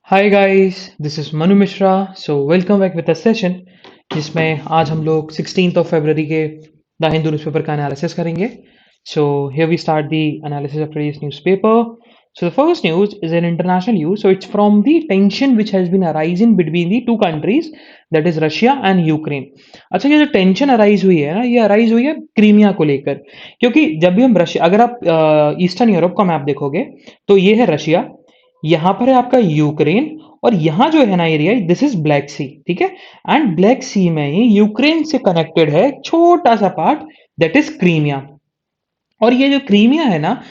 Hi guys, this is Manu Mishra. So welcome back with a session जिसमें आज हम लोग 16th ऑफ फरवरी के द हिंदू न्यूज़पेपर का एनालिसिस करेंगे। So here we start the analysis of today's newspaper. So the first news is an international news. So it's from the tension which has been arising between the two countries, that is Russia and Ukraine. अच्छा, ये जो tension arise हुई है ना, ये arise हुई है Crimea को लेकर। क्योंकि जब भी हम रशिया, अगर आप ईस्टर्न यूरोप का मैप देखोगे तो ये है रशिया, यहाँ पर है आपका यूक्रेन, और यहाँ जो है ना एरिया, दिस इज ब्लैक सी। ठीक है। एंड ब्लैक सी में ही यूक्रेन से कनेक्टेड है एक छोटा सा पार्ट, दैट इज क्रीमिया। और ये जो क्रीमिया है ना,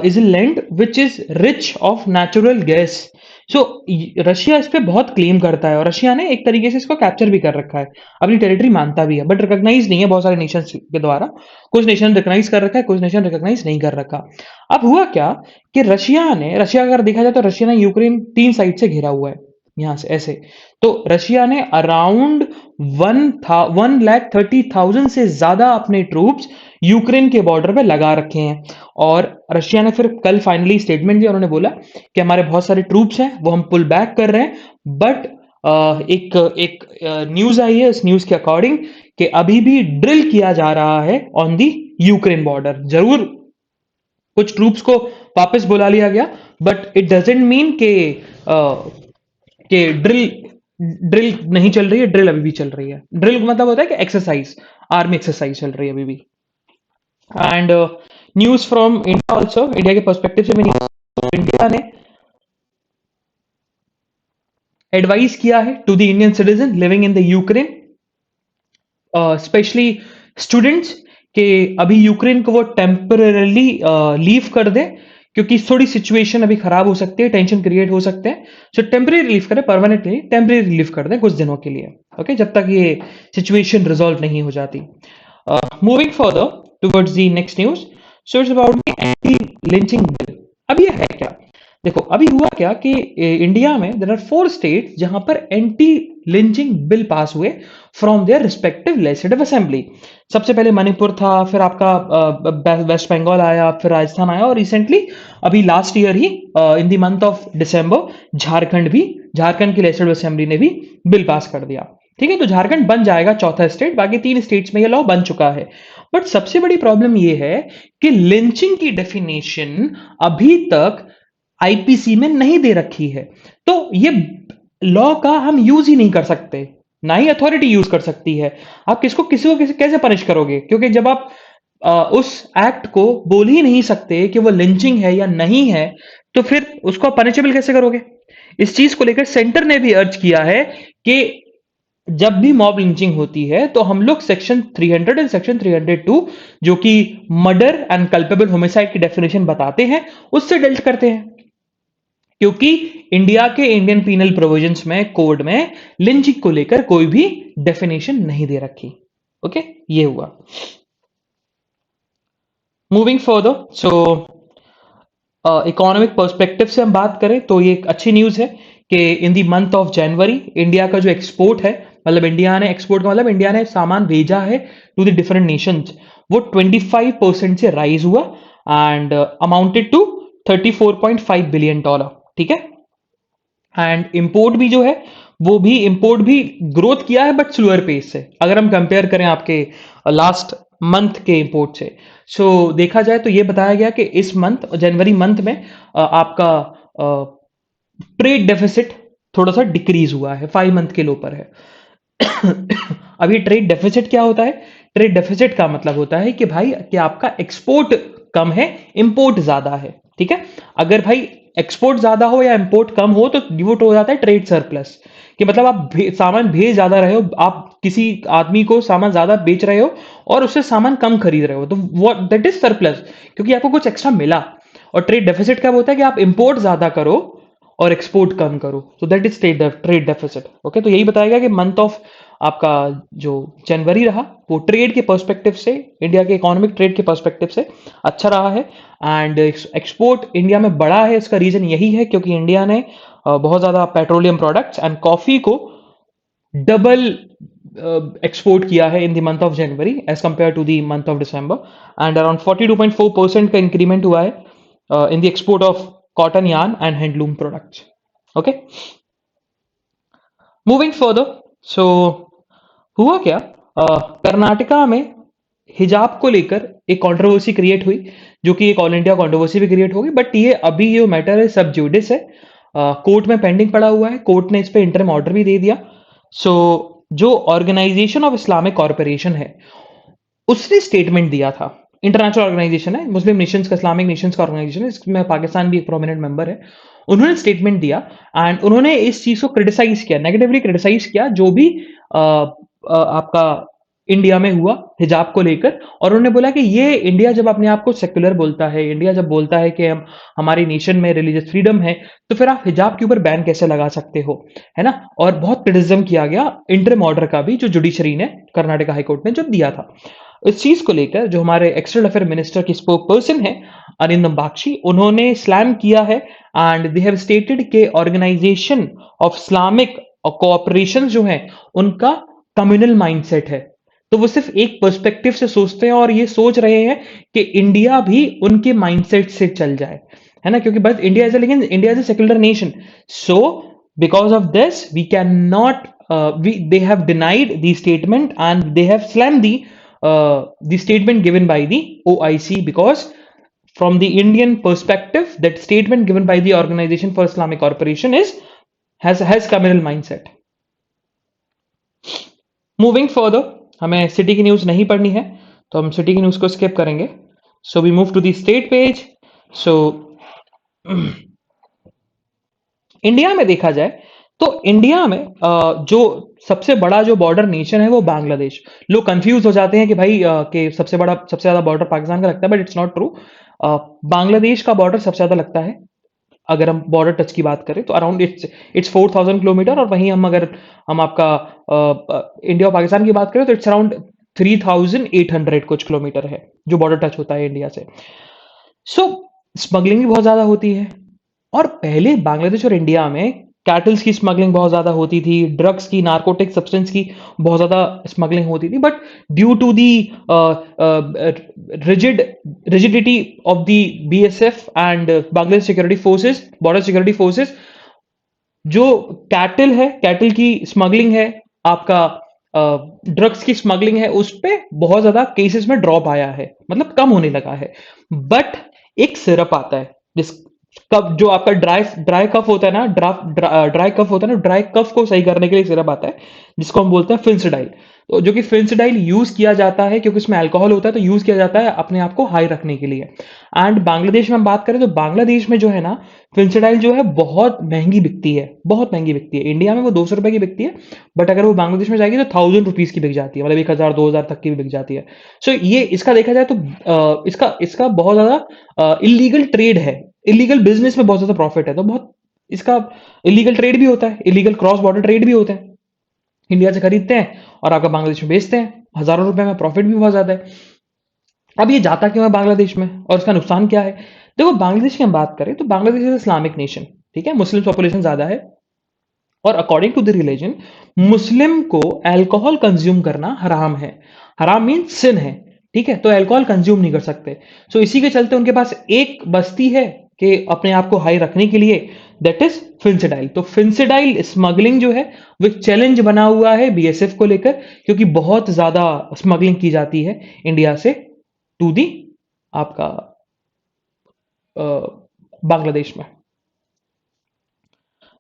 is land which is rich of natural gas. So Russia इस पे बहुत क्लेम करता है, और रशिया ने एक तरीके से इसको कैप्चर भी कर रखा है, अपनी टेरिटरी मानता भी है, बट रिकॉग्नाइज नहीं है बहुत सारे नेशन के द्वारा। कुछ नेशन रिकॉग्नाइज कर रखा है, कुछ नेशन रिकॉग्नाइज नहीं कर रखा। अब हुआ क्या कि रशिया अगर देखा जाए तो रशिया ने यूक्रेन 3 साइड से घेरा हुआ है, यहां से ऐसे। तो रशिया ने अराउंड 1,30,000 से ज्यादा अपने ट्रूप्स यूक्रेन के बॉर्डर पे लगा रखे हैं। और रशिया ने फिर कल फाइनली स्टेटमेंट दिया, उन्होंने बोला कि हमारे बहुत सारे ट्रूप्स हैं, वो हम पुल बैक कर रहे हैं। बट एक एक न्यूज आई है, इस न्यूज के अकॉर्डिंग कि अभी भी ड्रिल किया जा रहा है ऑन दी यूक्रेन बॉर्डर। जरूर कुछ ट्रूप्स को वापस बुला लिया गया, बट इट डजेंट मीन कि ड्रिल ड्रिल नहीं चल रही है। ड्रिल अभी भी चल रही है। ड्रिल मतलब होता है कि एक्सरसाइज, आर्मी एक्सरसाइज चल रही है अभी भी। And news from India also, India के पर्सपेक्टिव से भी इंडिया ने एडवाइस किया है to the Indian citizen living in the Ukraine, specially students, के अभी यूक्रेन को वो टेम्पररली लीव कर दे, क्योंकि थोड़ी सिचुएशन अभी खराब हो सकती है, टेंशन क्रिएट हो सकते हैं। सो टेम्पररी लीव करें, परमानेंटली टेम्पररी लीव कर दें कुछ दिनों के लिए, ओके, जब तक ये सिचुएशन रिजॉल्व नहीं हो जाती। Moving further towards the next news. So it's about the anti lynching bill. अब ये है क्या? देखो, अभी हुआ क्या कि इंडिया में देयर आर 4 स्टेट्स जहां पर एंटी लिंचिंग बिल पास हुए from their respective legislative assembly. सबसे पहले मणिपुर था, फिर आपका वेस्ट बंगाल आया, फिर राजस्थान आया, और रिसेंटली अभी last year he in the month of दिसंबर झारखंड की लेजिस्लेटिव असेंबली ने भी बिल पास कर दिया। ठीक है, तो झारखंड बन जाएगा चौथा स्टेट, बाकी 3 स्टेट्स में ये लॉ बन चुका है। बट सबसे बड़ी प्रॉब्लम ये है कि लिंचिंग की डेफिनेशन अभी तक आईपीसी में नहीं दे रखी है। तो ये लॉ का हम यूज ही नहीं कर सकते, ना ही अथॉरिटी यूज कर सकती है। आप किसी को कैसे पनिश करोगे? क्योंकि जब आप उस एक्ट को बोल ही नहीं सकते कि वो लिंचिंग है या नहीं है, तो फिर उसको पनिशेबल कैसे करोगे? इस चीज को लेकर सेंटर ने भी अर्ज किया है कि जब भी मॉब लिंचिंग होती है तो हम लोग सेक्शन 300 एंड सेक्शन 302, जो कि मर्डर एंड कल्पेबल होमिसाइड की डेफिनेशन बताते हैं, उससे डील करते हैं। क्योंकि इंडिया के इंडियन पीनल प्रोविजंस में, कोड में, लिंचिंग को लेकर कोई भी डेफिनेशन नहीं दे रखी। ओके, ये हुआ। मूविंग फर्दर, सो इकोनॉमिक पर्सपेक्टिव से हम बात करें तो ये एक अच्छी न्यूज है कि इन the month of January India का जो एक्सपोर्ट है, मतलब इंडिया ने एक्सपोर्ट का मतलब इंडिया ने सामान भेजा है टू द डिफरेंट नेशंस, वो 25% से राइज हुआ एंड अमाउंटेड टू $34.5 बिलियन। ठीक है। एंड इंपोर्ट भी जो है, वो भी इंपोर्ट भी ग्रोथ किया है, बट स्लोअर पेस से, अगर हम कंपेयर करें आपके लास्ट मंथ के इंपोर्ट से। सो देखा जाए तो ये बताया गया कि इस मंथ, जनवरी मंथ में, आपका ट्रेड डेफिसिट थोड़ा सा डिक्रीज हुआ है, 5 मंथ के लो पर है। अभी ट्रेड डेफिसिट क्या होता है? ट्रेड डेफिसिट का मतलब होता है कि भाई कि आपका एक्सपोर्ट कम है, इंपोर्ट ज्यादा है। ठीक है। अगर भाई एक्सपोर्ट ज्यादा हो या इंपोर्ट कम हो तो डिवोट हो जाता है ट्रेड सरप्लस, कि मतलब आप सामान भेज ज्यादा रहे हो, आप किसी आदमी को सामान ज्यादा बेच रहे हो और उससे सामान कम खरीद रहे हो, तो वो दैट इज सरप्लस, क्योंकि आपको कुछ एक्स्ट्रा मिला। और ट्रेड डेफिसिट क्या होता है कि आप इंपोर्ट ज्यादा करो और एक्सपोर्ट कम करो, तो that is trade deficit. Okay, तो यही बताया गया कि मंथ ऑफ आपका जो जनवरी रहा, वो ट्रेड के पर्सपेक्टिव से, इंडिया के इकोनॉमिक ट्रेड के पर्सपेक्टिव से अच्छा रहा है। एंड एक्सपोर्ट इंडिया में बढ़ा है, इसका रीजन यही है क्योंकि इंडिया ने बहुत ज्यादा पेट्रोलियम प्रोडक्ट्स एंड कॉफी को डबल एक्सपोर्ट किया है in the month of January as compare to the month of December. And around 42.4% का इंक्रीमेंट हुआ है in the export of cotton, yarn and handloom products. Okay, moving further. So हुआ क्या, कर्नाटका में हिजाब को लेकर एक कंट्रोवर्सी क्रिएट हुई, जो कि एक ऑल इंडिया कंट्रोवर्सी भी क्रिएट होगी, बट ये अभी ये मैटर है सब जुडिस है, कोर्ट में पेंडिंग पड़ा हुआ है, कोर्ट ने इस पे इंटरिम ऑर्डर भी दे दिया। सो जो ऑर्गेनाइजेशन ऑफ इस्लामिक कॉर्पोरेशन है, उसने स्टेटमेंट दिया था। इंटरनेशनल ऑर्गेनाइजेशन है, मुस्लिम नेशंस का, इस्लामिक नेशंस का ऑर्गेनाइजेशन है, इसमें पाकिस्तान भी एक प्रोमिनेंट मेंबर है। उन्होंने स्टेटमेंट दिया एंड उन्होंने इस चीज को क्रिटिसाइज किया, नेगेटिवली क्रिटिसाइज किया, जो भी आपका इंडिया में हुआ हिजाब को लेकर। और उन्होंने बोला कि ये इंडिया जब अपने आप को सेक्युलर बोलता है, इंडिया जब बोलता है कि हम हमारी नेशन में रिलीजियस फ्रीडम है, तो फिर आप हिजाब के ऊपर बैन कैसे लगा सकते हो, है ना। और बहुत क्रिटिसिज्म किया गया इंटरिम ऑर्डर का भी, जो जुडिशरी ने, कर्नाटका हाईकोर्ट ने जो दिया था। इस चीज को लेकर जो हमारे एक्सटर्नल अफेयर मिनिस्टर की स्पोक पर्सन है अरिंदम बागची, उन्होंने स्लैम किया है एंड दे हैव स्टेटेड के ऑर्गेनाइजेशन ऑफ इस्लामिक कोऑपरेशन जो है उनका कम्युनल माइंडसेट है। तो वो सिर्फ एक पर्सपेक्टिव से सोचते हैं और ये सोच रहे हैं कि इंडिया भी उनके माइंडसेट से चल जाए, है ना, क्योंकि बस इंडिया इज, लेकिन India is a secular nation. So because of this we can not, they have denied the statement and they have slammed the statement given by the OIC, because from the Indian perspective that statement given by the Organization for Islamic Cooperation is has communal mindset. Moving further, हमें city की news नहीं पढ़नी है तो हम city की news को skip करेंगे। So we move to the state page. So India में देखा जाए तो इंडिया में जो सबसे बड़ा जो बॉर्डर नेशन है वो बांग्लादेश। लोग कंफ्यूज हो जाते हैं कि भाई कि सबसे ज्यादा बॉर्डर पाकिस्तान का लगता है, but it's not true. Bangladesh का बॉर्डर सबसे ज्यादा लगता है। अगर हम बॉर्डर टच की बात करें तो अराउंड इट्स 4,000 किलोमीटर, और वहीं अगर हम आपका इंडिया और पाकिस्तान की बात करें तो इट्स अराउंड 3,800 कुछ किलोमीटर है जो बॉर्डर टच होता है इंडिया से। सो स्मगलिंग भी बहुत ज्यादा होती है, और पहले बांग्लादेश और इंडिया में कैटल्स की स्मगलिंग बहुत ज्यादा होती थी, ड्रग्स की, नार्कोटिक सब्सटेंस की बहुत ज्यादा स्मगलिंग होती थी, but due to the rigidity of the BSF and Bangladesh security forces, border security forces, जो कैटल है, कैटल की स्मगलिंग है, आपका ड्रग्स की स्मगलिंग है, उस पे बहुत ज्यादा केसेस में ड्रॉप आया है, मतलब कम होने लगा है। बट एक सिरप आता है जिस कफ, जो आपका ड्राई ड्राई कफ होता है ना, ड्राई कफ होता है ना, ड्राई कफ को सही करने के लिए सिरप आता है जिसको हम बोलते हैं फिंसिडाइल। तो जो कि फिंसिडाइल यूज किया जाता है क्योंकि इसमें अल्कोहल होता है, तो यूज किया जाता है अपने आप को हाई रखने के लिए। एंड बांग्लादेश में हम बात करें तो बांग्लादेश में जो है ना, फिंसिडाइल जो है बहुत महंगी बिकती है, बहुत महंगी बिकती है। इंडिया में वो 200 रुपए की बिकती है, बट अगर वो बांग्लादेश में जाएगी तो 1,000 रुपीज की बिक जाती है, मतलब 1,000 2,000 तक की भी बिक जाती है। सो ये इसका देखा जाए तो इसका इसका बहुत ज्यादा इलीगल ट्रेड है, इलीगल बिजनेस में बहुत ज्यादा प्रॉफिट है। तो बहुत इसका इलीगल ट्रेड भी होता है, इलीगल क्रॉस बॉर्डर ट्रेड भी होता है। इंडिया से खरीदते हैं और आपका बांग्लादेश में बेचते हैं, हजारों रुपए में, प्रॉफिट भी बहुत ज्यादा है। अब ये जाता क्यों है बांग्लादेश में और इसका नुकसान क्या है? देखो, बांग्लादेश की हम बात करें तो बांग्लादेश इज इस्लामिक नेशन, ठीक है, मुस्लिम पॉपुलेशन ज्यादा है, और अकॉर्डिंग टू द रिलीजन मुस्लिम को अल्कोहल कंज्यूम करना हराम है। हराम मीन सिन है, ठीक है, तो अल्कोहल कंज्यूम नहीं कर सकते। सो इसी के चलते उनके पास एक बस्ती है कि अपने आप को हाई रखने के लिए, दैट इज फिंसिडाइल। तो फिंसिडाइल स्मगलिंग जो है वो एक चैलेंज बना हुआ है BSF को लेकर, क्योंकि बहुत ज्यादा स्मगलिंग की जाती है इंडिया से टू दी आपका बांग्लादेश में।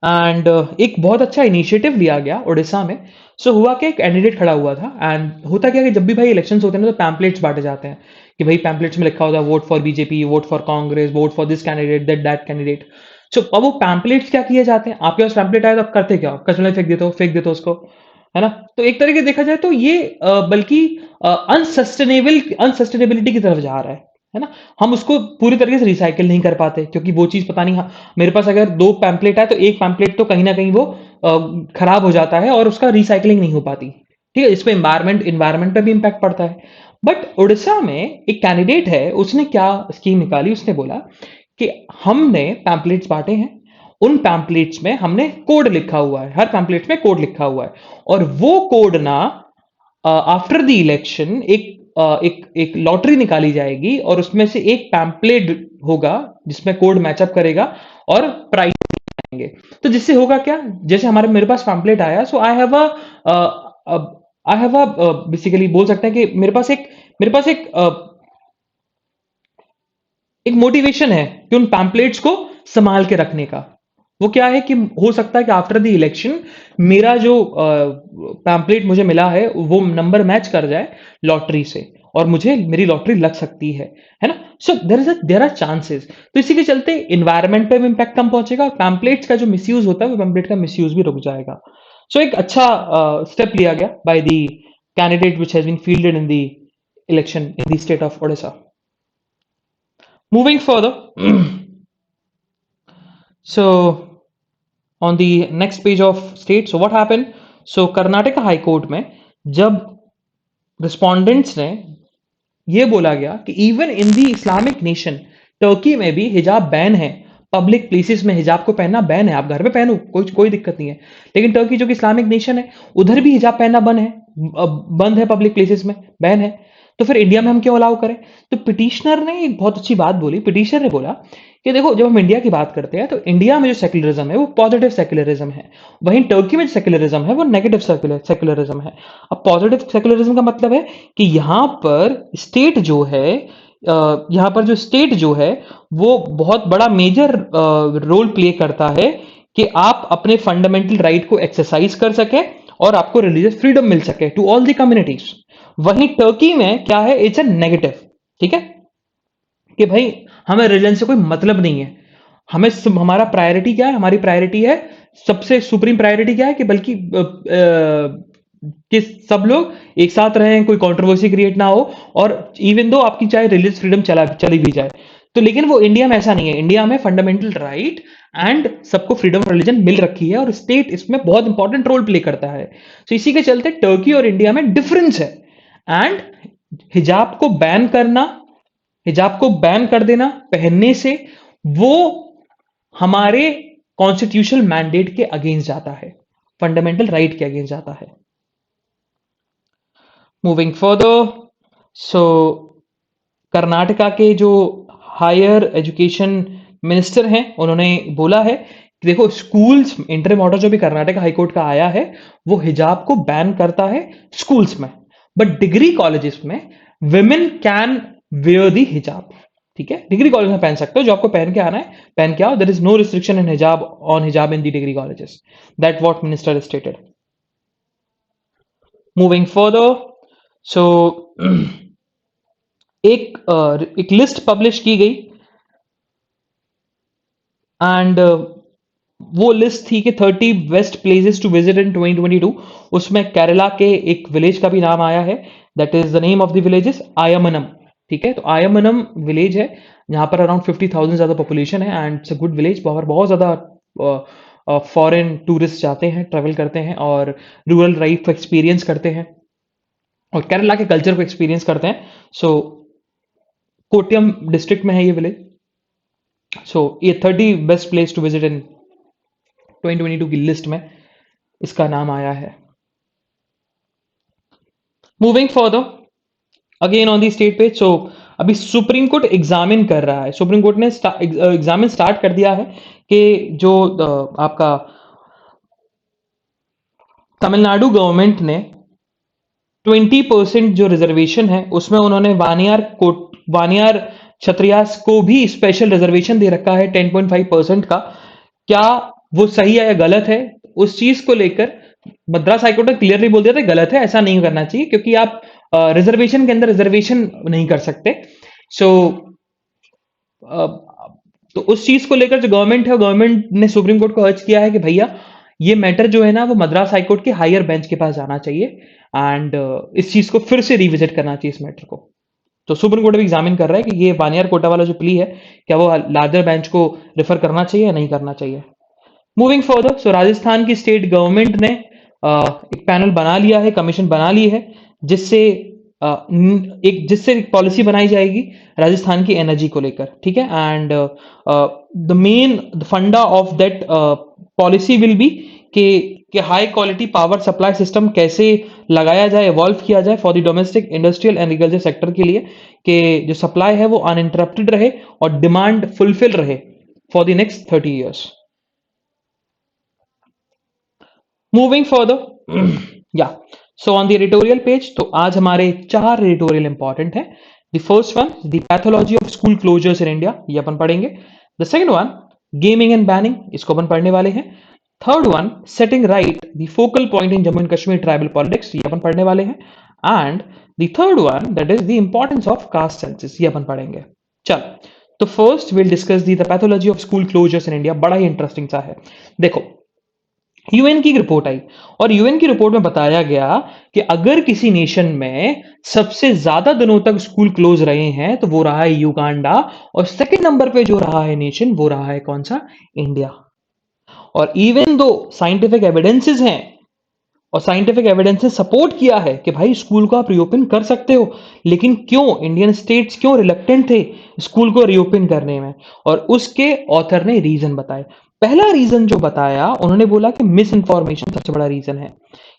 एंड एक बहुत अच्छा इनिशिएटिव लिया गया उड़ीसा में। सो हुआ कि एक कैंडिडेट खड़ा हुआ था, एंड होता क्या कि जब भी भाई इलेक्शंस होते हैं ना तो पैम्पलेट्स बांटे जाते हैं कि भाई पैम्पलेट्स में लिखा होता है vote for BJP, vote for Congress, vote for this candidate, that candidate. So अब वो पैम्पलेट्स क्या किए जाते हैं, आपके पास पैम्पलेट आया तो आप करते क्या हो, कचरे में फेंक देते हो उसको, है ना। तो एक तरीके से देखा जाए तो ये बल्कि अनसस्टेनेबिलिटी की तरफ जा रहा है ना। हम उसको पूरी तरीके से रिसाइकिल नहीं कर पाते, क्योंकि वो चीज पता नहीं, मेरे पास अगर 2 पैम्पलेट है तो एक पैम्पलेट तो कहीं ना कहीं वो खराब हो जाता है और उसका रिसाइकलिंग नहीं हो पाती, ठीक है, इस पे इन्वायरमेंट पे भी इंपैक्ट पड़ता है। बट उड़ीसा में एक कैंडिडेट है, उसने क्या स्कीम निकाली, उसने बोला कि हमने पैम्पलेट्स बांटे हैं, उन पैम्पलेट्स में हमने कोड लिखा हुआ है, हर पैम्पलेट में कोड लिखा हुआ है, और वो कोड ना आफ्टर द इलेक्शन एक लॉटरी निकाली जाएगी और उसमें से एक पैम्पलेट होगा जिसमें कोड मैचअप करेगा और प्राइज तो जिससे होगा क्या, जैसे हमारे मेरे पास पैम्पलेट आया, सो आई हैव अ बेसिकली बोल सकते हैं कि मेरे पास एक मोटिवेशन है कि उन पैम्पलेट्स को संभाल के रखने का। वो क्या है कि हो सकता है कि आफ्टर द इलेक्शन मेरा जो पैम्पलेट मुझे मिला है वो नंबर मैच कर जाए लॉटरी से, और मुझे मेरी लॉटरी लग सकती है ना। सो देर आर चांसेस। तो इसी के चलते इन्वायरमेंट पे भी इम्पैक्ट कम पहुंचेगा, पैम्पलेट्स का जो मिसयूज होता है वो पैम्पलेट का मिसयूज भी रुक जाएगा। सो एक अच्छा स्टेप लिया गया by the candidate which has been fielded in the election in the state of Odisha. Moving further, so on the next page of state, so what happened? So Karnataka high court में जब respondents ने ये बोला गया कि even in the Islamic nation Turkey में भी हिजाब बैन है, पब्लिक प्लेसेस में हिजाब को पहनना बैन है, आप घर पे पहनो, कोई कोई दिक्कत नहीं है। लेकिन टर्की जो कि इस्लामिक नेशन है, उधर भी हिजाब पहनना बंद है पब्लिक प्लेसेस में, बैन है। तो फिर इंडिया में हम क्यों अलाउ करें? तो पिटिशनर ने एक बहुत अच्छी बात बोली। पिटिशनर ने बोला कि देखो, जब हम इंडिया की बात करते हैं तो इंडिया में जो सेक्युलरिज्म है वो पॉजिटिव सेक्युलरिज्म है, वहीं टर्की में जो सेक्युलरिज्म है वो नेगेटिव सेक्युलरिज्म है। अब पॉजिटिव सेक्युलरिज्म का मतलब है कि यहाँ पर जो स्टेट जो है वो बहुत बड़ा मेजर रोल प्ले करता है कि आप अपने फंडामेंटल राइट को एक्सरसाइज कर सके और आपको रिलीजियस फ्रीडम मिल सके टू ऑल द कम्युनिटीज। वहीं टर्की में क्या है, इट्स अ नेगेटिव। ठीक है कि भाई हमें रिलीजन से कोई मतलब नहीं है, हमारा प्रायोरिटी क्या है, हमारी प्रायोरिटी है, सबसे सुप्रीम प्रायोरिटी क्या है कि बल्कि कि सब लोग एक साथ रहें, कोई कंट्रोवर्सी क्रिएट ना हो, और इवन दो आपकी चाहे रिलीजियस फ्रीडम चली भी जाए। तो लेकिन वो इंडिया में ऐसा नहीं है। इंडिया में फंडामेंटल राइट एंड सबको फ्रीडम ऑफ रिलीजन मिल रखी है और स्टेट इसमें बहुत इंपॉर्टेंट रोल प्ले करता है। तो इसी के चलते टर्की और इंडिया में डिफरेंस है। एंड हिजाब को बैन करना, हिजाब को बैन कर देना पहनने से, वो हमारे कॉन्स्टिट्यूशनल मैंडेट के अगेंस्ट जाता है, फंडामेंटल राइट के अगेंस्ट जाता है। मूविंग फर्दर, सो कर्नाटका के जो हायर एजुकेशन मिनिस्टर हैं उन्होंने बोला है कि देखो, स्कूल्स इंटरिम ऑर्डर जो भी कर्नाटका हाईकोर्ट का आया है वो हिजाब को बैन करता है स्कूल्स में, बट डिग्री कॉलेजेस में विमेन कैन वेयर द हिजाब। ठीक है, डिग्री कॉलेज में पहन सकते हो, जो आपको पहन के आना है पहन के आओ। There is no restriction in hijab on hijab in the degree colleges, that what minister stated. Moving further, so एक लिस्ट पब्लिश की गई एंड वो लिस्ट थी कि 30 best places to visit in 2022। उसमें केरला के एक विलेज का भी नाम आया है, that is the name of the village is Aymanam. ठीक है, तो आयमनम विलेज है जहां पर अराउंड 50,000 ज्यादा पॉपुलेशन है and it's a good village. बहुत बहुत ज्यादा फॉरेन टूरिस्ट जाते हैं, ट्रेवल करते हैं और रूरल लाइफ को एक्सपीरियंस करते हैं और केरला के कल्चर को एक्सपीरियंस करते हैं। सो कोट्यम डिस्ट्रिक्ट में है ये विलेज। सो ये 30 best place to visit in 2022 की लिस्ट में इसका नाम आया है। Moving further again on the state page, so अभी सुप्रीम कोर्ट एग्जामिन कर रहा है, सुप्रीम कोर्ट ने एग्जामिन स्टार्ट कर दिया है कि जो आपका तमिलनाडु गवर्नमेंट ने 20% जो रिजर्वेशन है उसमें उन्होंने वानियार क्षत्रियास को भी स्पेशल रिजर्वेशन दे रखा है 10.5% का। क्या वो सही है या गलत है, उस चीज को लेकर मद्रास हाईकोर्ट ने क्लियरली बोल दिया था गलत है, ऐसा नहीं करना चाहिए, क्योंकि आप रिजर्वेशन के अंदर रिजर्वेशन नहीं कर सकते। सो तो उस चीज को लेकर जो गवर्नमेंट है, गवर्नमेंट ने सुप्रीम कोर्ट को अर्ज किया है कि भैया ये मैटर जो है ना वो मद्रास हाईकोर्ट के हायर बेंच के पास जाना चाहिए एंड इस चीज को फिर से रिविजिट करना चाहिए इस मैटर को। तो सुप्रीम कोर्ट भी एग्जामिन कर रहा है कि ये वानियर कोटा वाला जो प्ली है क्या वो लार्जर बेंच को रेफर करना चाहिए या नहीं करना चाहिए। मूविंग फर्दर, सो राजस्थान की स्टेट गवर्नमेंट ने एक पैनल बना लिया है, कमीशन बना ली है, जिससे एक पॉलिसी बनाई जाएगी राजस्थान की एनर्जी को लेकर। ठीक है, and the funda of that policy will be कि high quality power supply system कैसे लगाया जाए, इवॉल्व किया जाए for the domestic industrial and agriculture sector के लिए, कि जो सप्लाई है वो अनइंटरप्टेड रहे और डिमांड फुलफिल रहे for the next 30 years। Moving further, या so on the editorial page, तो आज हमारे 4 एडिटोरियल इंपॉर्टेंट है। The first one, the pathology of school closures in India, ये अपन पढ़ेंगे। The second one, gaming and banning, इसको अपन पढ़ने वाले हैं। Third one, setting right the focal point in Jammu and Kashmir tribal politics, ये अपन पढ़ने वाले हैं। And the third one, that is the importance of caste census, ये अपन पढ़ेंगे। चल, तो first will discuss the pathology of school closures in India. बड़ा ही इंटरेस्टिंग सा है। देखो, यूएन की रिपोर्ट आई और यूएन की रिपोर्ट में बताया गया कि अगर किसी नेशन में सबसे ज्यादा दिनों तक स्कूल क्लोज रहे हैं तो वो रहा है युगांडा, और सेकंड नंबर पे जो रहा है नेशन वो रहा है कौन सा? इंडिया। और इवन दो साइंटिफिक एविडेंसेस हैं और साइंटिफिक एविडेंस ने सपोर्ट किया है कि भाई स्कूल को आप रीओपन कर सकते हो, लेकिन क्यों इंडियन स्टेट्स क्यों रिलक्टेंट थे स्कूल को रीओपन करने में? और उसके ऑथर ने रीजन बताए। पहला रीजन जो बताया, उन्होंने बोला कि मिस इन्फॉर्मेशन सबसे बड़ा रीजन है,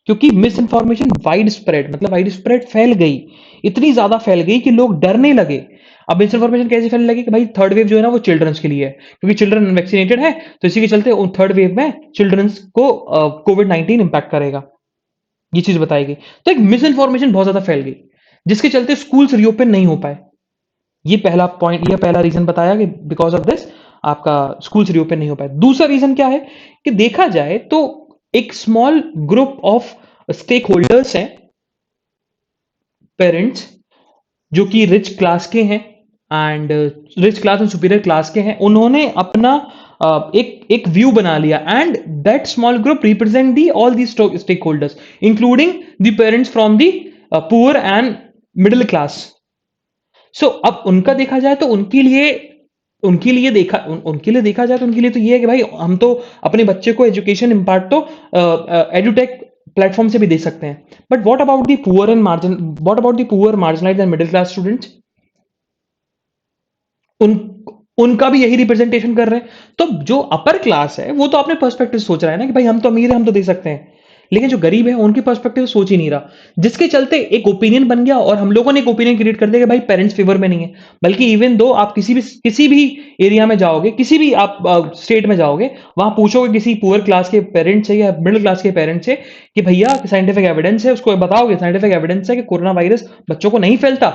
क्योंकि मिस इन्फॉर्मेशन वाइड स्प्रेड, मतलब वाइड स्प्रेड फैल गई, इतनी ज्यादा फैल गई कि लोग डरने लगे। अब मिस इन्फॉर्मेशन कैसे फैलने लगी कि भाई थर्ड वेव जो है ना वो चिल्ड्रंस के लिए है, क्योंकि चिल्ड्रन वैक्सीनेटेड है, तो इसी के चलते उन थर्ड वेव में चिल्ड्रंस को कोविड-19 इंपैक्ट करेगा, ये चीज बताई गई। तो एक मिस इन्फॉर्मेशन बहुत ज्यादा फैल गई, जिसके चलते स्कूल्स रीओपन नहीं हो पाए। ये पहला पॉइंट, ये पहला रीजन बताया कि बिकॉज ऑफ दिस आपका स्कूल्स रीओपन नहीं हो पाए। दूसरा रीजन क्या है कि देखा जाए तो एक small group of stakeholders हैं, पेरेंट्स, जो कि रिच क्लास के हैं and rich class and superior class के हैं, उन्होंने अपना एक एक व्यू बना लिया, and that small group represent the all the stakeholders including the parents from the poor and middle class. So अब उनका देखा जाए तो उनके लिए देखा जाए तो उनके लिए तो ये है कि भाई हम तो अपने बच्चे को एजुकेशन इम्पार्ट तो एडुटेक प्लेटफॉर्म से भी दे सकते हैं, but what about the poor marginalised and middle class students? उन उनका भी यही रिप्रेजेंटेशन कर रहे हैं। तो जो अपर क्लास है वो तो अपने पर्सपेक्टिव सोच रहा है ना कि भाई हम तो अमीर है, हम तो दे सकते हैं, लेकिन जो गरीब है उनके पर्सपेक्टिव सोच ही नहीं रहा, जिसके चलते एक ओपिनियन बन गया और हम लोगों ने एक ओपिनियन क्रिएट कर दिया कि भाई पेरेंट्स फेवर में नहीं है। बल्कि इवन दो आप किसी भी एरिया में जाओगे, किसी भी आप स्टेट में जाओगे, वहां पूछोगे किसी पुअर क्लास के पेरेंट्स से या मिडिल क्लास के पेरेंट्स से कि भैया साइंटिफिक एविडेंस है, उसको बताओगे साइंटिफिक एविडेंस है कि कोरोना वायरस बच्चों को नहीं फैलता,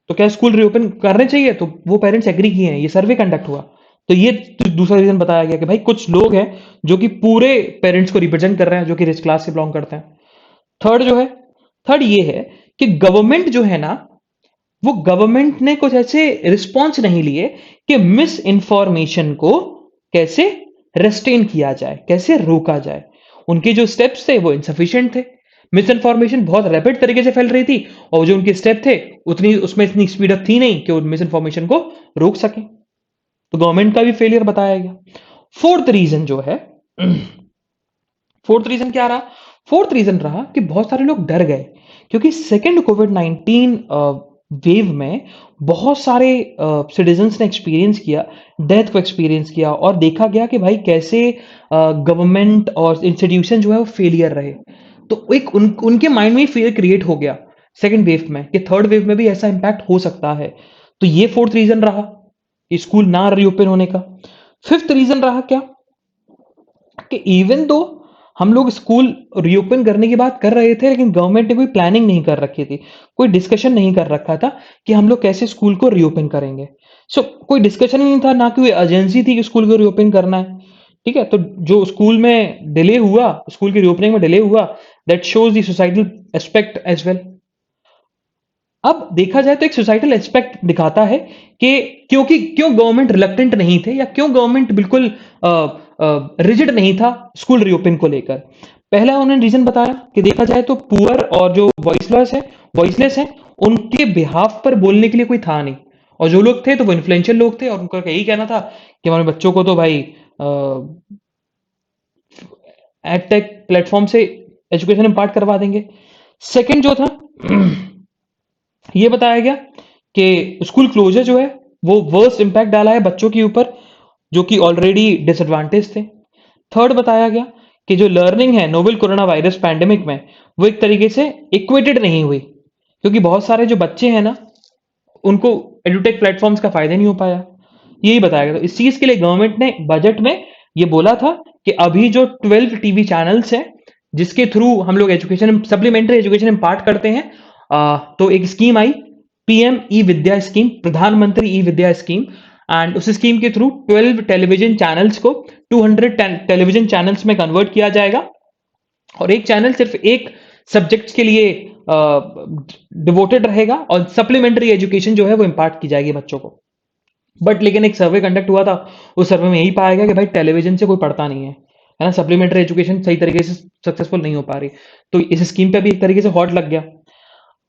तो क्या स्कूल रीओपन करने चाहिए? तो वो पेरेंट्स एग्री किए हैं, ये सर्वे कंडक्ट हुआ। तो ये दूसरा रीजन बताया गया कि भाई कुछ लोग हैं जो कि पूरे पेरेंट्स को रिप्रेजेंट कर रहे हैं, जो कि रिच क्लास से बिलोंग करते हैं। थर्ड ये है कि गवर्नमेंट जो है ना, वो गवर्नमेंट ने कुछ ऐसे रिस्पॉन्स नहीं लिए कि मिस इंफॉर्मेशन को कैसे रेस्ट्रेन किया जाए, कैसे रोका जाए। उनके जो स्टेप्स थे वो इनसफिशिएंट थे, मिस इन्फॉर्मेशन बहुत रैपिड तरीके से फैल रही थी, और जो उनके स्टेप थे उतनी उसमें इतनी स्पीड अप थी नहीं कि वो मिस इन्फॉर्मेशन को रोक सके। तो गवर्नमेंट का भी फेलियर बताया गया। फोर्थ रीजन जो है फोर्थ रीजन क्या रहा? फोर्थ रीजन रहा कि बहुत सारे लोग डर गए, क्योंकि सेकेंड कोविड-19 वेव में बहुत सारे सिटीजन्स ने एक्सपीरियंस किया, डेथ को एक्सपीरियंस किया, और देखा गया कि भाई कैसे गवर्नमेंट और इंस्टीट्यूशन जो है वो फेलियर रहे। तो एक उनके माइंड में फियर क्रिएट हो गया सेकेंड वेव में कि थर्ड वेव में भी ऐसा इंपैक्ट हो सकता है। तो ये फोर्थ रीजन रहा स्कूल ना रीओपन होने का। फिफ्थ रीजन रहा क्या कि इवन दो हम लोग स्कूल रीओपन करने की बात कर रहे थे, लेकिन गवर्नमेंट ने कोई प्लानिंग नहीं कर रखी थी, कोई डिस्कशन नहीं कर रखा था कि हम लोग कैसे स्कूल को रीओपन करेंगे। कोई डिस्कशन ही नहीं था, ना कोई एजेंसी थी कि स्कूल को रीओपन करना है। ठीक है, तो जो स्कूल में डिले हुआ, स्कूल की रीओपनिंग में डिले हुआ, that shows the societal aspect as well. अब देखा जाए तो एक सोसाइटल एस्पेक्ट दिखाता है कि क्यों गवर्नमेंट रिलक्टेंट नहीं थे, या क्यों गवर्नमेंट बिल्कुल रिजिड नहीं था स्कूल रीओपन को लेकर। पहला उन्होंने रीजन बताया कि देखा जाए तो पुअर और जो वॉइसलेस है उनके बिहाफ पर बोलने के लिए कोई था नहीं, और जो लोग थे तो वो इन्फ्लुएंशियल लोग थे, और उनका यही कहना था कि हमारे बच्चों को तो भाई एडटेक प्लेटफॉर्म से एजुकेशन इम्पार्ट करवा देंगे। सेकंड जो था ये बताया गया कि स्कूल क्लोजर जो है वो वर्स्ट इंपैक्ट डाला है बच्चों के ऊपर, जो कि ऑलरेडी डिसएडवांटेज थे। थर्ड बताया गया कि जो लर्निंग है नोवेल कोरोना वायरस पैंडेमिक में, वो एक तरीके से इक्वेटेड नहीं हुई, क्योंकि बहुत सारे जो बच्चे हैं ना उनको एडुटेक प्लेटफॉर्म्स का फायदा नहीं हो पाया। यही बताया गया। तो इस चीज के लिए गवर्नमेंट ने बजट में ये बोला था कि अभी जो 12 टीवी चैनल्स हैं जिसके थ्रू हम लोग एजुकेशन सप्लीमेंट्री एजुकेशन इम्पार्ट करते हैं, तो एक स्कीम आई, पीएम ई विद्या स्कीम, प्रधानमंत्री ई विद्या स्कीम। एंड उस स्कीम के थ्रू 12 टेलीविजन चैनल्स को 200 टेलीविजन चैनल्स में कन्वर्ट किया जाएगा, और एक चैनल सिर्फ एक सब्जेक्ट्स के लिए डिवोटेड रहेगा, और सप्लीमेंट्री एजुकेशन जो है वो इम्पार्ट की जाएगी बच्चों को। बट लेकिन एक सर्वे कंडक्ट हुआ था, उस सर्वे में यही पाया गया कि भाई टेलीविजन से कोई पढ़ता नहीं है ना, सप्लीमेंट्री एजुकेशन सही तरीके से सक्सेसफुल नहीं हो पा रही। तो इस स्कीम पे भी एक तरीके से हॉट लग गया।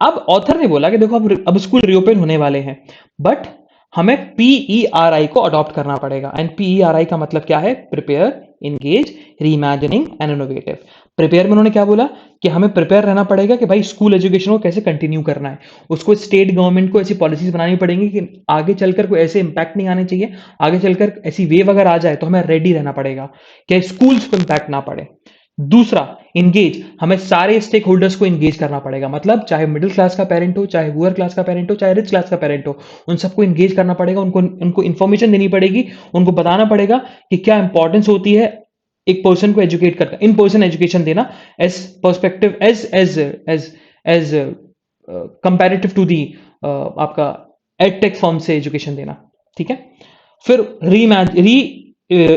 अब ऑथर ने बोला कि देखो अब स्कूल रिओपन होने वाले हैं, बट हमें पीईआरआई को अडॉप्ट करना पड़ेगा। एंड पीईआरआई का मतलब क्या है? Prepare, engage, reimagining and innovative. Prepare में उन्होंने क्या बोला कि हमें प्रिपेयर रहना पड़ेगा कि भाई स्कूल एजुकेशन को कैसे कंटिन्यू करना है। उसको स्टेट गवर्नमेंट को ऐसी पॉलिसीज बनानी पड़ेंगी कि आगे चलकर कोई ऐसे इंपैक्ट नहीं आने चाहिए, आगे चलकर ऐसी वेव अगर आ जाए तो हमें रेडी रहना पड़ेगा कि स्कूल्स को इंपैक्ट ना पड़े। दूसरा, इंगेज, हमें सारे स्टेक होल्डर्स को इंगेज करना पड़ेगा, मतलब चाहे मिडिल क्लास का पेरेंट हो, चाहे पुअर क्लास का पेरेंट हो, चाहे रिच क्लास का पेरेंट हो, उन सबको इंगेज करना पड़ेगा, उनको उनको इन्फॉर्मेशन देनी पड़ेगी, उनको बताना पड़ेगा कि क्या इंपॉर्टेंस होती है एक पर्सन को एजुकेट करना, इन पर्सन एजुकेशन देना, as perspective as as as as comparative to the आपका एडटेक फॉर्म से एजुकेशन देना। ठीक है। फिर री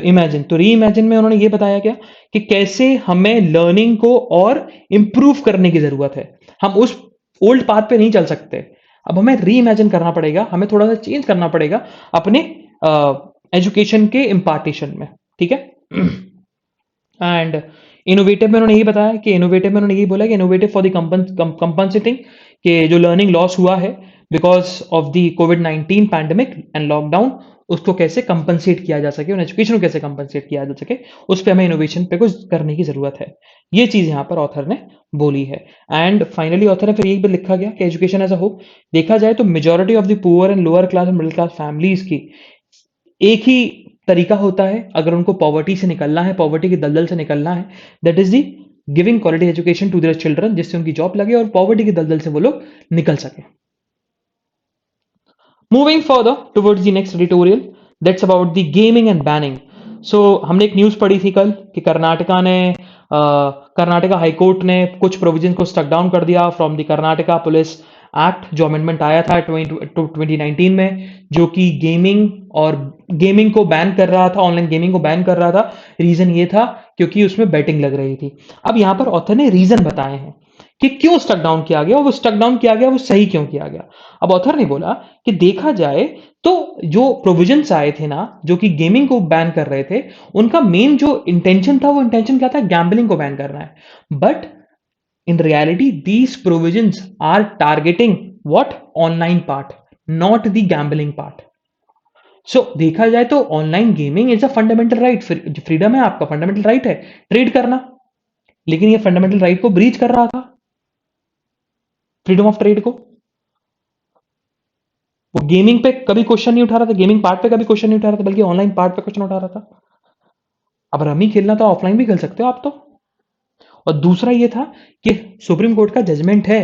इमेजिन, तो री इमेजिन में उन्होंने ये बताया क्या कि कैसे हमें लर्निंग को और इंप्रूव करने की जरूरत है। हम उस ओल्ड पाथ पे नहीं चल सकते, अब हमें री इमेजिन करना पड़ेगा, हमें थोड़ा सा चेंज करना पड़ेगा अपने एजुकेशन के इम्पार्टेशन में। ठीक है। एंड इनोवेटिव में उन्होंने ये बताया कि इनोवेटिव में उन्होंने ये बोला कि इनोवेटिव फॉर द कंपनसेटिंग, कि जो लर्निंग लॉस हुआ है because of the covid pandemic and lockdown, उसको कैसे कंपनसेट किया जा सके, और एजुकेशन को कैसे कंपनसेट किया जा सके, उस पर हमें इनोवेशन पे कुछ करने की जरूरत है। ये चीज यहाँ पर ऑथर ने बोली है। एंड फाइनली ऑथर ने फिर ये भी लिखा गया कि एजुकेशन एज अ होल देखा जाए तो majority of the poor and lower class and middle class families की एक ही तरीका होता है अगर उनको पॉवर्टी से निकलना है, पॉवर्टी की दलदल से निकलना है, that is the giving quality education to their children, जिससे उनकी जॉब लगे और पॉवर्टी की दलदल से वो लोग निकल सके। Moving further towards the next editorial, that's about the gaming and banning. So हमने एक न्यूज पढ़ी थी कल कि कर्नाटका हाई कोर्ट ने कुछ प्रोविजन को स्टक डाउन कर दिया from the Karnataka police act, जो अमेंडमेंट आया था 2019 में, जो कि गेमिंग को बैन कर रहा था, ऑनलाइन गेमिंग को बैन कर रहा था। रीजन ये था क्योंकि उसमें बैटिंग लग रही थी। अब यहां पर ऑथर ने रीजन बताए हैं कि क्यों स्टक डाउन किया गया, और वो स्टक डाउन किया गया वो सही क्यों किया गया। अब ऑथर ने बोला कि देखा जाए तो जो प्रोविजंस आए थे ना, जो कि गेमिंग को बैन कर रहे थे, उनका मेन जो इंटेंशन था, वो इंटेंशन क्या था? गैम्बलिंग को बैन करना है। But in reality these provisions are targeting what? Online part, not the gambling part. So देखा जाए तो online gaming is a fundamental right, freedom है आपका, फंडामेंटल राइट है ट्रेड करना, लेकिन ये फंडामेंटल राइट को ब्रीच कर रहा था, फ्रीडम ऑफ ट्रेड को। वो गेमिंग पे कभी क्वेश्चन नहीं उठा रहा था, गेमिंग पार्ट पे कभी क्वेश्चन नहीं उठा रहा था, बल्कि ऑनलाइन पार्ट पे क्वेश्चन उठा रहा था। अब रमी खेलना तो ऑफलाइन भी खेल सकते हो आप तो। और दूसरा ये था कि सुप्रीम कोर्ट का जजमेंट है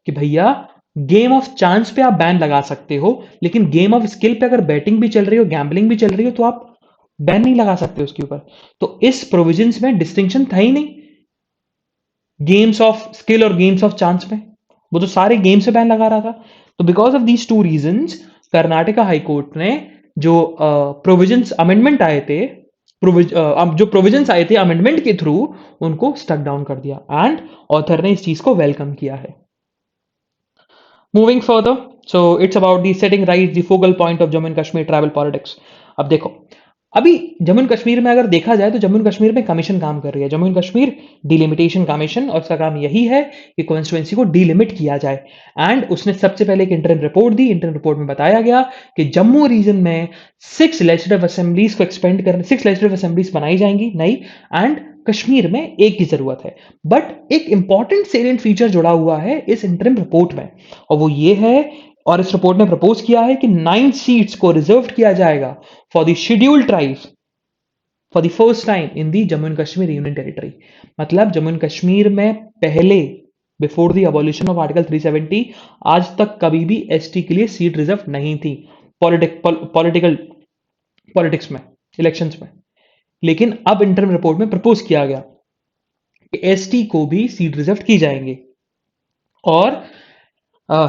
कि भैया गेम ऑफ चांस पे आप बैन लगा सकते हो, लेकिन गेम ऑफ स्किल पे अगर बैटिंग भी चल रही हो, गैम्बलिंग भी चल रही हो, तो आप बैन नहीं लगा सकते उसके ऊपर। तो इस प्रोविजंस में डिस्टिंक्शन था ही नहीं गेम्स ऑफ स्किल और गेम्स ऑफ चांस में, वो तो सारे गेम से बैन लगा रहा था। तो because of these two reasons Karnataka high court ने जो प्रोविजंस अमेंडमेंट आए थे, जो प्रोविजंस आए थे अमेंडमेंट के थ्रू, उनको स्टक डाउन कर दिया। एंड ऑथर ने इस चीज को वेलकम किया है। Moving further, so it's about the setting right the focal point of Jammu and Kashmir tribal politics. अब देखो, अभी जम्मू एंड कश्मीर में अगर देखा जाए तो जम्मू एंड कश्मीर में कमीशन काम कर रही है, Jammu and Kashmir delimitation commission, और उसका काम यही है कि कॉन्स्टिट्यूएंसी को डिलिमिट किया जाए। एंड उसने सबसे पहले एक इंटरिम रिपोर्ट दी। इंटरिम रिपोर्ट में बताया गया कि जम्मू रीजन में 6 लेजिस्लेटिव असेंबलीज को एक्सपेंड करने, 6 लेजिस्लेटिव असेंबलीज बनाई जाएंगी नई, एंड कश्मीर में एक की जरूरत है। बट एक इंपॉर्टेंट सेलिएंट फीचर जुड़ा हुआ है इस इंटरिम रिपोर्ट में, और वो ये है, और इस रिपोर्ट ने प्रपोज किया है कि 9 सीट्स को रिजर्व किया जाएगा for the scheduled tribes for the first time in the Jammu and Kashmir union territory. मतलब जम्मू एंड कश्मीर में पहले, before the abolition of article 370, आज तक कभी भी एसटी के लिए सीट रिजर्व नहीं थी पॉलिटिक्स में, इलेक्शंस में। लेकिन अब इंटरम रिपोर्ट में प्रपोज किया गया कि एसटी को भी सीट रिजर्व की जाएंगे और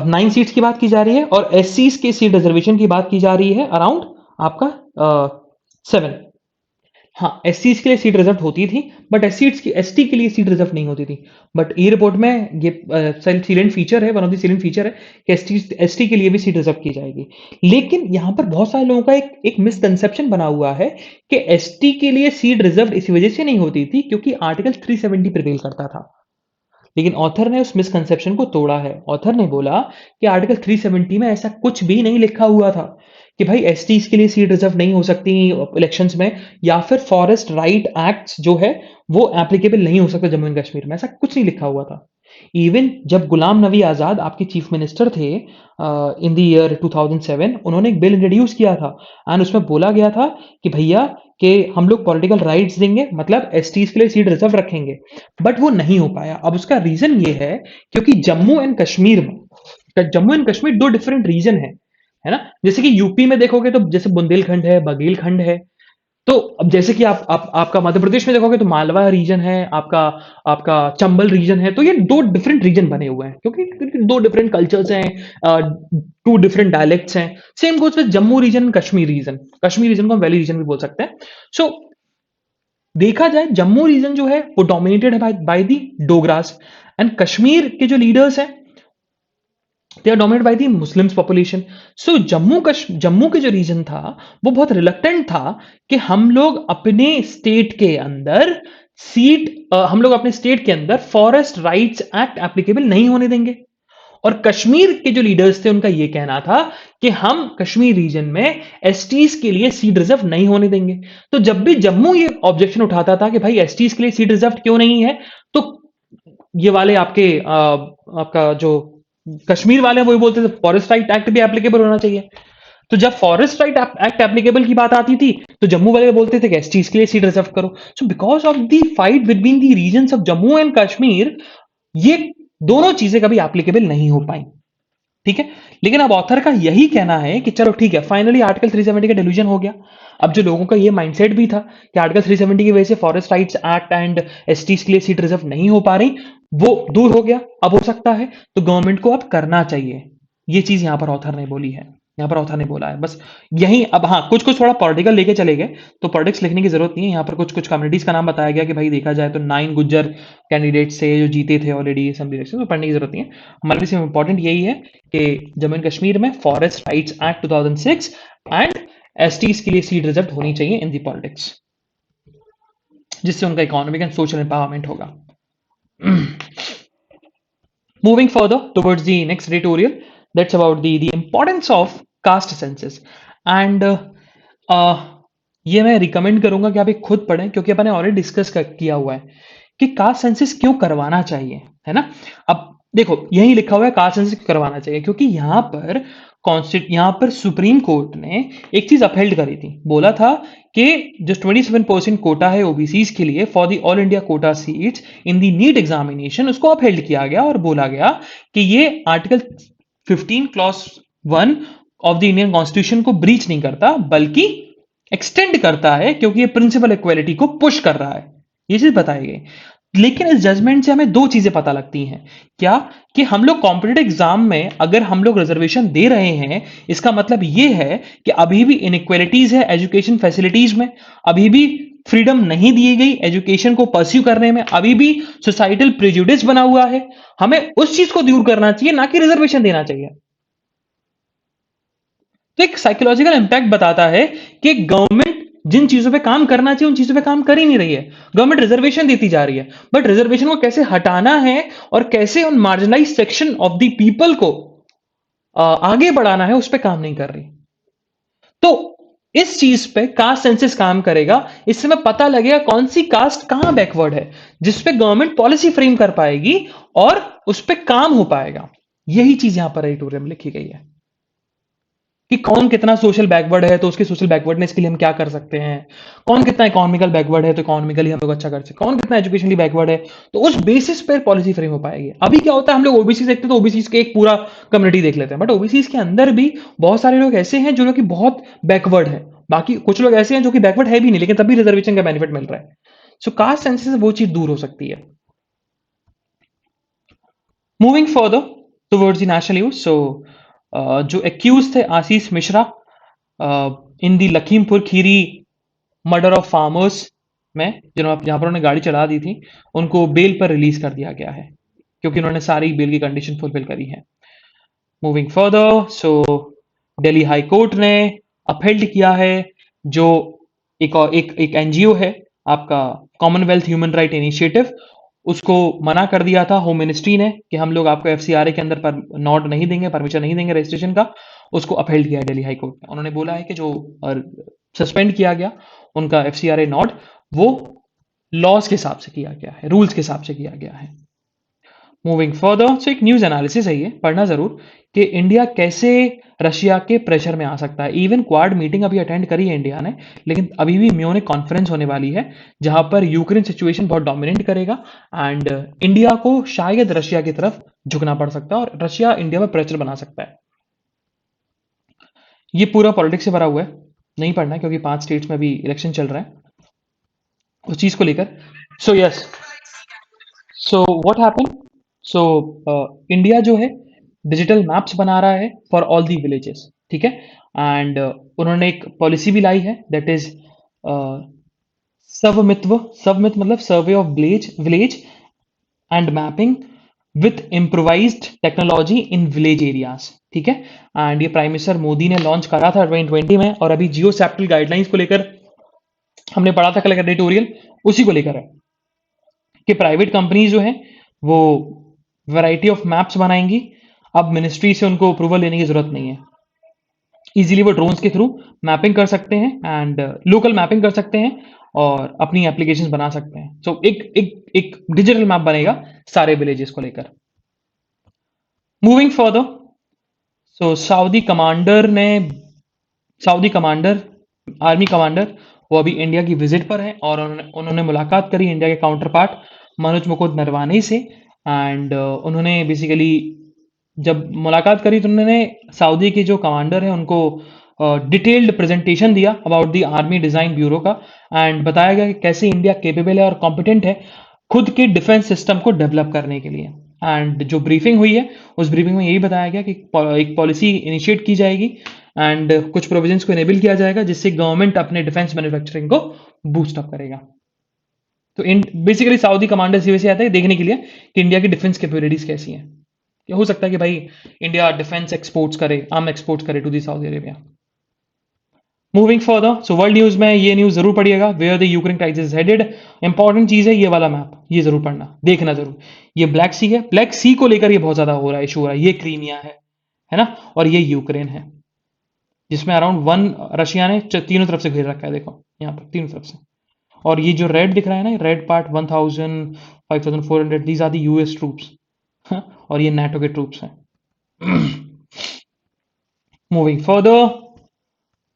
9 सीट्स की बात की जा रही है और एससीज के सीट रिजर्वेशन की बात की जा रही है अराउंड आपका 7। हाँ, एससीज के लिए सीट रिजर्व होती थी बट एसटी के लिए सीट रिजर्व नहीं होती थी। बट ई रिपोर्ट में ये सीलेंट फीचर है, one of the sealant feature है कि एसटी के लिए भी सीट रिजर्व की जाएगी। लेकिन यहां पर बहुत सारे लोगों का एक मिसकंसेप्शन बना हुआ है कि एसटी के लिए सीट रिजर्व इसी वजह से नहीं होती थी क्योंकि आर्टिकल 370 प्रिवेल करता था। लेकिन ऑथर ने उस मिसकंसेप्शन को तोड़ा है। ऑथर ने बोला कि आर्टिकल 370 में ऐसा कुछ भी नहीं लिखा हुआ था कि भाई एसटीज के लिए सीट रिजर्व नहीं हो सकती इलेक्शंस में, या फिर फॉरेस्ट राइट एक्ट जो है वो एप्लीकेबल नहीं हो सकता जम्मू एंड कश्मीर में, ऐसा कुछ नहीं लिखा हुआ था। इवन जब गुलाम नबी आजाद आपके चीफ मिनिस्टर थे इन द ईयर 2007, उन्होंने एक बिल इंट्रोड्यूस किया था एंड उसमें बोला गया था कि भैया कि हम लोग पॉलिटिकल राइट्स देंगे, मतलब एसटीज के लिए सीट रिजर्व रखेंगे, बट वो नहीं हो पाया। अब उसका रीजन ये है क्योंकि जम्मू एंड कश्मीर दो डिफरेंट रीजन है ना। जैसे कि यूपी में देखोगे तो जैसे बुंदेलखंड है, बघेलखंड है, तो अब जैसे कि आपका मध्य प्रदेश में देखोगे तो मालवा रीजन है, आपका आपका चंबल रीजन है। तो ये दो डिफरेंट रीजन बने हुए हैं क्योंकि दो डिफरेंट कल्चर्स हैं, टू डिफरेंट डायलेक्ट्स हैं। Same goes with Jammu region, Kashmir region को हम वैली रीजन भी बोल सकते हैं। सो देखा जाए जम्मू रीजन जो है वो डोमिनेटेड है by the Dogras, and Kashmir के जो लीडर्स हैं they are dominated by the Muslims population. So Jammu के जो रीजन था वो बहुत रिलक्टेंट था कि हम लोग अपने स्टेट के अंदर फॉरेस्ट राइट्स एक्ट एप्लीकेबल नहीं होने देंगे। और कश्मीर के जो लीडर्स थे उनका यह कहना था कि हम कश्मीर रीजन में एसटीज के लिए सीट रिजर्व नहीं होने देंगे। तो जब भी जम्मू ये ऑब्जेक्शन उठाता था कि भाई एसटीज के लिए सीट रिजर्व क्यों नहीं है, तो ये वाले आपका जो कश्मीर वाले हैं वो बोलते थे फॉरेस्ट राइट एक्ट भी एप्लीकेबल होना चाहिए। तो जब फॉरेस्ट राइट एक्ट एप्लीकेबल की बात आती थी तो जम्मू वाले बोलते थे कि एसटीज के लिए सीट रिजर्व करो। So because of the fight between the regions of Jammu and Kashmir, ये दोनों चीजें कभी एप्लीकेबल नहीं हो पाई। ठीक है, लेकिन अब ऑथर का यही कहना है कि चलो ठीक है, फाइनली आर्टिकल 370 का डिल्यूजन हो गया। अब जो लोगों का ये माइंडसेट भी था कि आर्टिकल 370 की वजह से forest rights act and STs के लिए सीट रिजर्व नहीं हो पा रही, वो दूर हो गया। अब हो सकता है तो गवर्नमेंट को अब करना चाहिए। ये चीज यहां पर ऑथर ने बोली है, यहां पर ऑथर ने बोला है बस यही। अब हाँ, कुछ कुछ थोड़ा पॉलिटिकल लेके चले गए तो पॉलिटिक्स लिखने की जरूरत नहीं है। यहाँ पर कुछ कुछ कम्युनिटीज का नाम बताया गया कि भाई देखा जाए तो 9 गुज्जर कैंडिडेट्स से जो जीते थे ऑलरेडी असेंबली इलेक्शन, तो पढ़ने की जरूरत नहीं है। हमारे लिए सिर्फ इंपॉर्टेंट यही है कि जम्मू एंड कश्मीर में forest rights act 2006 and STs के लिए सीट रिजर्व होनी चाहिए इन दी पॉलिटिक्स, जिससे उनका इकोनॉमिक एंड सोशल एम्पावरमेंट होगा। Moving further towards the next editorial, that's about the importance of caste census. And ये मैं रिकमेंड करूंगा कि आप एक खुद पढ़ें क्योंकि अपन ने ऑलरेडी डिस्कस किया हुआ है कि कास्ट सेंसस क्यों करवाना चाहिए, है ना। अब देखो यही लिखा हुआ है कास्ट सेंसस क्यों करवाना चाहिए, क्योंकि यहाँ पर सुप्रीम कोर्ट ने एक चीज अपहेल्ड करी थी। बोला था कि जो 27% कोटा है ओबीसीज के लिए for the all India quota seats in the NEET examination, उसको अपहेल्ड किया गया और बोला गया कि ये article 15 clause 1 of the Indian constitution को ब्रीच नहीं करता बल्कि एक्सटेंड करता है, क्योंकि ये प्रिंसिपल इक्वालिटी को पुश कर रहा है। ये चीज बताई गई। लेकिन इस जजमेंट से हमें दो चीजें पता लगती हैं। क्या कि हम लोग कॉम्पिटिटिव एग्जाम में अगर हम लोग रिजर्वेशन दे रहे हैं, इसका मतलब ये है कि अभी भी इनइक्वालिटीज है एजुकेशन फैसिलिटीज में, अभी भी फ्रीडम नहीं दी गई एजुकेशन को परस्यू करने में, अभी भी सोसाइटल प्रेजुडिस बना हुआ है। हमें उस चीज को दूर करना चाहिए, ना कि रिजर्वेशन देना चाहिए। तो एक साइकोलॉजिकल इंपैक्ट बताता है कि गवर्नमेंट जिन चीजों पे काम करना चाहिए उन चीजों पे काम कर ही नहीं रही है। गवर्नमेंट रिजर्वेशन देती जा रही है, बट रिजर्वेशन को कैसे हटाना है और कैसे उन marginalise section of the people को आगे बढ़ाना है, उस पर काम नहीं कर रही। तो इस चीज पे कास्ट सेंसस काम करेगा। इससे हमें पता लगेगा कौन सी कास्ट कहां बैकवर्ड है, जिसपे गवर्नमेंट पॉलिसी फ्रेम कर पाएगी और उस पर काम हो पाएगा। यही चीज यहां पर एडिटोरियल में लिखी गई है कि कौन कितना सोशल बैकवर्ड है तो उसके सोशल बैकवर्डनेस के लिए हम क्या कर सकते हैं, कौन कितना इकोनॉमिकल बैकवर्ड है तो इकोनॉमिकली हम लोग अच्छा कर सकते हैं, कौन कितना एजुकेशनली बैकवर्ड है, तो उस बेसिस पर पॉलिसी फ्रेम हो पाएगी। अभी क्या होता है, हम लोग ओबीसी देखते हैं तो ओबीसी के एक पूरा कम्युनिटी देख लेते हैं, बट ओबीसी के अंदर भी बहुत सारे लोग ऐसे हैं जो लोग कि बहुत बैकवर्ड है, बाकी कुछ लोग ऐसे हैं जो कि बैकवर्ड है भी नहीं लेकिन तब भी रिजर्वेशन का बेनिफिट मिल रहा है। सो कास्ट सेंसस से वो चीज दूर हो सकती है। Moving further towards the national news, so जो एक्यूज थे Ashish Mishra in the Lakhimpur Kheri murder of farmers में, जिन्होंने जहां पर उन्होंने गाड़ी चला दी थी, उनको बेल पर रिलीज कर दिया गया है क्योंकि उन्होंने सारी बेल की कंडीशन फुलफिल करी है। मूविंग फर्दर, सो दिल्ली हाई कोर्ट ने अपहेल्ड किया है जो एक एनजीओ है आपका कॉमनवेल्थ ह्यूमन राइट इनिशिएटिव, उसको मना कर दिया था होम मिनिस्ट्री ने कि हम लोग आपको एफसीआरए के अंदर पर नॉट नहीं देंगे, परमिशन नहीं देंगे रजिस्ट्रेशन का। उसको अपहेल्ड किया है दिल्ली हाई कोर्ट ने। उन्होंने बोला है कि जो सस्पेंड किया गया उनका एफसीआरए नॉट, वो लॉज के हिसाब से किया गया है, रूल्स के हिसाब से किया गया है। मूविंग फर्दर, सो एक न्यूज एनालिसिस है ये, पढ़ना जरूर कि इंडिया कैसे रशिया के प्रेशर में आ सकता है। इवन क्वाड मीटिंग अभी अटेंड करी है इंडिया ने, लेकिन अभी भी म्यूनिख कॉन्फ्रेंस होने वाली है जहां पर यूक्रेन सिचुएशन बहुत डोमिनेट करेगा एंड इंडिया को शायद रशिया की तरफ झुकना पड़ सकता है और रशिया इंडिया पर प्रेशर बना सकता है। ये पूरा पॉलिटिक्स से भरा हुआ है, नहीं पढ़ना क्योंकि 5 स्टेट्स में अभी इलेक्शन चल रहा है उस चीज को लेकर। So yes, so what happen, so India जो है डिजिटल मैप्स बना रहा है फॉर ऑल दी विलेजेस, ठीक है। एंड उन्होंने एक पॉलिसी भी लाई है दैट इज सबमित्व, सबमित मतलब survey of village village and mapping with improvised technology in village areas, ठीक है। एंड ये प्राइम मिनिस्टर मोदी ने लॉन्च करा था 2020 में, और अभी जियो सैप्टल गाइडलाइंस को लेकर हमने पढ़ा था कल एडिटोरियल, उसी को लेकर है कि प्राइवेट कंपनीज जो है वो वैरायटी ऑफ मैप्स बनाएंगी। अब मिनिस्ट्री से उनको अप्रूवल लेने की जरूरत नहीं है, इजीली वो ड्रोन्स के थ्रू मैपिंग कर सकते हैं एंड लोकल मैपिंग कर सकते हैं और अपनी एप्लीकेशंस बना सकते हैं। सो एक डिजिटल मैप बनेगा सारे विलेजेस को लेकर। मूविंग फर्दर, सो सऊदी कमांडर आर्मी कमांडर वो अभी इंडिया की विजिट पर है और उन्होंने मुलाकात करी इंडिया के काउंटर पार्ट मनोज मुकुंद नरवाने से। एंड उन्होंने बेसिकली जब मुलाकात करी तो उन्होंने सऊदी के जो कमांडर हैं उनको डिटेल्ड प्रेजेंटेशन दिया about the army design bureau का, एंड बताया गया कि कैसे इंडिया केपेबल है और कॉम्पिटेंट है खुद के डिफेंस सिस्टम को डेवलप करने के लिए। एंड जो ब्रीफिंग हुई है उस ब्रीफिंग में यही बताया गया कि एक पॉलिसी इनिशिएट की जाएगी एंड कुछ प्रोविजंस को इनेबल किया जाएगा जिससे गवर्नमेंट अपने डिफेंस मैन्युफैक्चरिंग को बूस्ट अप करेगा। तो इन बेसिकली सऊदी कमांडर सीवे से आता है देखने के लिए कि इंडिया की डिफेंस कैपेबिलिटीज कैसी हैं। ये हो सकता है कि भाई इंडिया डिफेंस एक्सपोर्ट्स करे, आर्म एक्सपोर्ट्स करे to the Saudi Arabia. Moving further, so world news में ये न्यूज जरूर पढ़िएगा, where the Ukraine crisis headed. Important चीज है ये वाला मैप, ये जरूर पढ़ना, देखना जरूर। ये ब्लैक सी है, ब्लैक सी को लेकर ये बहुत ज्यादा हो रहा है, इशू हो रहा है। ये क्रीमिया है ना, और ये यूक्रेन है जिसमें अराउंड 1 रशिया ने तीनों तरफ से घेर रखा है, देखो यहाँ पर तीनों तरफ से। और ये जो रेड दिख रहा है ना, red part 1000 5400, these are the US troops, और ये नाटो के ट्रूप्स हैं। मूविंग फर्दर,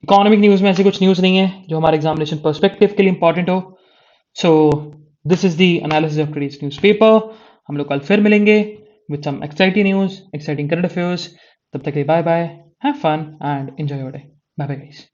इकोनॉमिक न्यूज में ऐसी कुछ न्यूज नहीं है जो हमारे एग्जामिनेशन पर्सपेक्टिव के लिए इंपॉर्टेंट हो। So this is the analysis of today's newspaper. हम लोग कल फिर मिलेंगे with some exciting news, exciting current affairs. तब तक के लिए bye bye, have fun and enjoy your day. Bye bye guys.